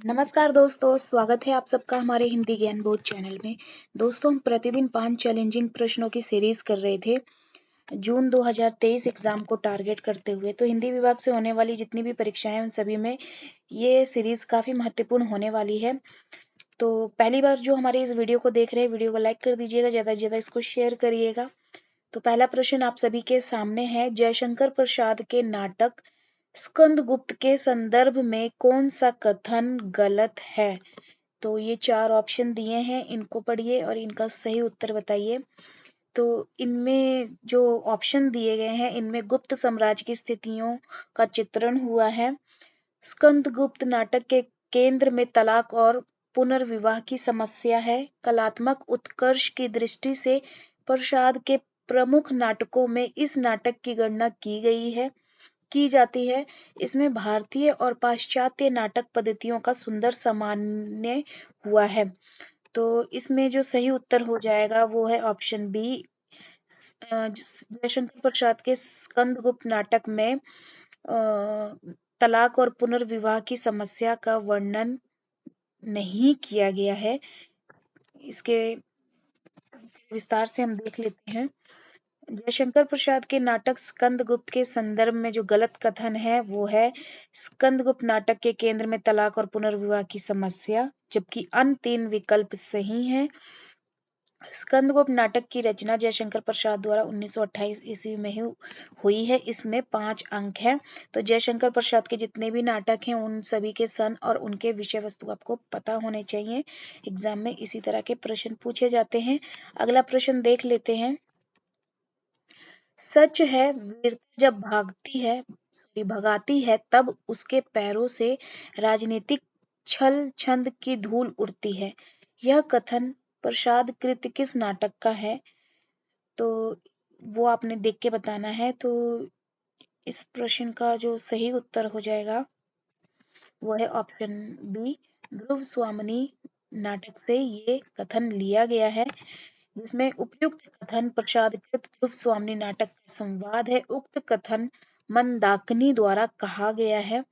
नमस्कार दोस्तों, स्वागत है आप सबका हमारे हिंदी ज्ञान बोध चैनल में। दोस्तों, हम प्रतिदिन 5 चैलेंजिंग प्रश्नों की सीरीज कर रहे थे जून 2023 एग्जाम को टारगेट करते हुए। तो हिंदी विभाग से होने वाली जितनी भी परीक्षाएं हैं उन सभी में ये सीरीज काफी महत्वपूर्ण होने वाली है। तो पहली बार जो हमारे इस वीडियो को देख रहे हैं, वीडियो को लाइक कर दीजिएगा, ज्यादा से ज्यादा इसको शेयर करिएगा। तो पहला प्रश्न आप सभी के सामने है, जयशंकर प्रसाद के नाटक स्कंदगुप्त के संदर्भ में कौन सा कथन गलत है? तो ये 4 ऑप्शन दिए हैं, इनको पढ़िए और इनका सही उत्तर बताइए। तो इनमें जो ऑप्शन दिए गए हैं, इनमें गुप्त साम्राज्य की स्थितियों का चित्रण हुआ है। स्कंदगुप्त नाटक के केंद्र में तलाक और पुनर्विवाह की समस्या है। कलात्मक उत्कर्ष की दृष्टि से प्रसाद के प्रमुख नाटकों में इस नाटक की गणना की जाती है। इसमें भारतीय और पाश्चात्य नाटक पद्धतियों का सुंदर सामान्य हुआ है। तो इसमें जो सही उत्तर हो जाएगा वो है ऑप्शन बी। जयशंकर प्रसाद के स्कंदगुप्त नाटक में तलाक और पुनर्विवाह की समस्या का वर्णन नहीं किया गया है। इसके विस्तार से हम देख लेते हैं। जयशंकर प्रसाद के नाटक स्कंदगुप्त के संदर्भ में जो गलत कथन है वो है स्कंदगुप्त नाटक के केंद्र में तलाक और पुनर्विवाह की समस्या, जबकि अन्य 3 विकल्प सही हैं। स्कंदगुप्त नाटक की रचना जयशंकर प्रसाद द्वारा 1928 ईस्वी में हुई है। इसमें 5 अंक हैं। तो जयशंकर प्रसाद के जितने भी नाटक हैं उन सभी के सन और उनके विषय वस्तु आपको पता होने चाहिए। एग्जाम में इसी तरह के प्रश्न पूछे जाते हैं। अगला प्रश्न देख लेते हैं। सच है, वीरता जब भगाती है तब उसके पैरों से राजनीतिक छल छंद की धूल उड़ती है। यह कथन प्रसाद कृत किस नाटक का है? तो वो आपने देख के बताना है। तो इस प्रश्न का जो सही उत्तर हो जाएगा वो है ऑप्शन बी। ध्रुव स्वामिनी नाटक से ये कथन लिया गया है, जिसमें उपयुक्त कथन प्रसाद कृत ध्रुव स्वामिनी नाटक का संवाद है। उक्त कथन मंदाकिनी द्वारा कहा गया है।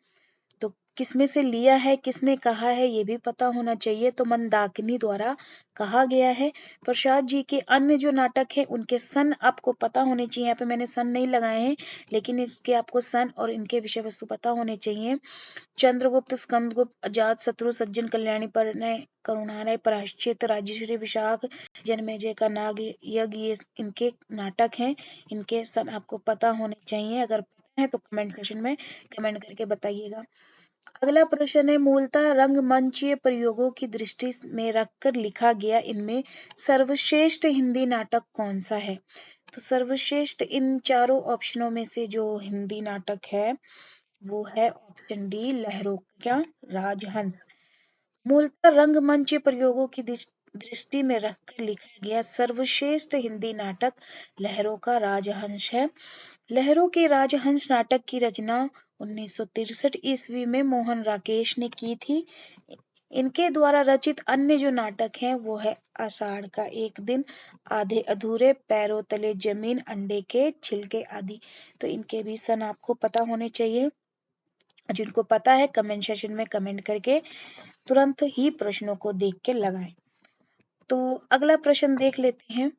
तो किसमें से लिया है, किसने कहा है, ये भी पता होना चाहिए। तो मंदाकिनी द्वारा कहा गया है। प्रसाद जी के अन्य जो नाटक है उनके सन आपको पता होने चाहिए। यहाँ पे मैंने सन नहीं लगाए हैं, लेकिन इसके आपको सन और इनके विषय वस्तु पता होने चाहिए। चंद्रगुप्त, स्कंदगुप्त, अजात शत्रु, सज्जन कल्याणी, परिणय, करुणालय, प्रायश्चित, राजश्री, विशाख, जन्मेजय का नाग यज्ञ, ये इनके नाटक हैं। इनके सन आपको पता होने चाहिए। अगर पता है तो कमेंट सेक्शन में कमेंट करके बताइएगा। अगला प्रश्न है, मूलतः रंगमंचीय प्रयोगों की दृष्टि में रखकर लिखा गया इनमें सर्वश्रेष्ठ हिंदी नाटक कौन सा है? तो सर्वश्रेष्ठ इन चारों ऑप्शनों में से जो हिंदी नाटक है वो है ऑप्शन डी, लहरों का राजहंस। मूलतः रंगमंच प्रयोगों की दृष्टि में रखकर लिखा गया सर्वश्रेष्ठ हिंदी नाटक लहरों का राजहंस है। लहरों के राजहंस नाटक की रचना 1963 ईस्वी में मोहन राकेश ने की थी। इनके द्वारा रचित अन्य जो नाटक हैं वो है आषाढ़ का एक दिन, आधे अधूरे, पैरों तले जमीन, अंडे के छिलके आदि। तो इनके भी सन आपको पता होने चाहिए। जिनको पता है कमेंट सेक्शन में कमेंट करके तुरंत ही प्रश्नों को देख के लगाएं। तो अगला प्रश्न देख लेते हैं।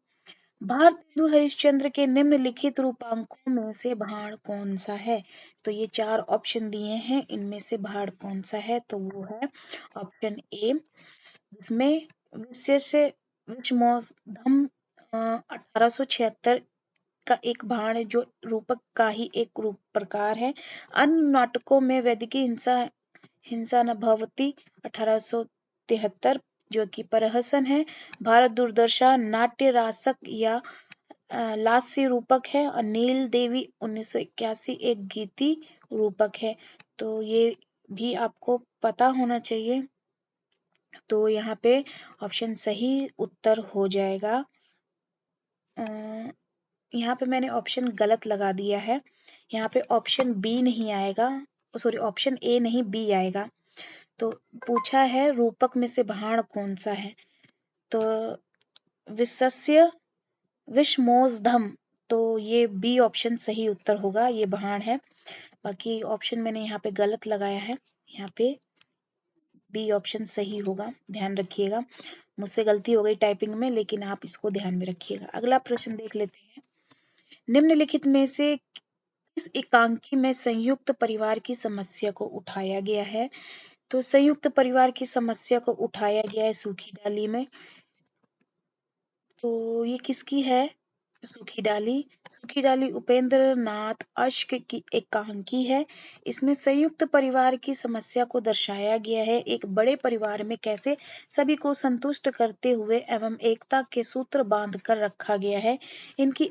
भारतेंदु हरिश्चंद्र के निम्नलिखित रूपांकों में से भाण कौन सा है? तो ये 4 ऑप्शन दिए हैं, इनमें से भाण कौन सा है? तो वो है ऑप्शन ए, जिसमें विशेष विषमोधम 1876 का एक भाण है, जो रूपक का ही एक रूप प्रकार है। अन्य नाटकों में वैदिकी हिंसा न भवती 1873 जो कि प्रहसन है। भारत दुर्दशा नाट्य रासक या लास्य रूपक है। और नील देवी 1981 एक गीति रूपक है। तो ये भी आपको पता होना चाहिए। तो यहाँ पे ऑप्शन सही उत्तर हो जाएगा। यहाँ पे मैंने ऑप्शन गलत लगा दिया है। यहाँ पे ऑप्शन बी नहीं आएगा, सॉरी ऑप्शन ए नहीं बी आएगा। तो पूछा है रूपक में से भाण कौन सा है? तो विशस्य विषमोजधम, तो ये बी ऑप्शन सही उत्तर होगा, ये भाण है। बाकी ऑप्शन मैंने यहाँ पे गलत लगाया है। यहाँ पे बी ऑप्शन सही होगा, ध्यान रखिएगा। मुझसे गलती हो गई टाइपिंग में, लेकिन आप इसको ध्यान में रखिएगा। अगला प्रश्न देख लेते हैं। निम्नलिखित में से किस एकांकी में संयुक्त परिवार की समस्या को उठाया गया है? तो संयुक्त परिवार की समस्या को उठाया गया है सूखी डाली में। तो ये किसकी है? सूखी डाली। सूखी डाली उपेंद्र नाथ अश्क की एकांकी है। इसमें संयुक्त परिवार की समस्या को दर्शाया गया है। एक बड़े परिवार में कैसे सभी को संतुष्ट करते हुए एवं एकता के सूत्र बांध कर रखा गया है। इनकी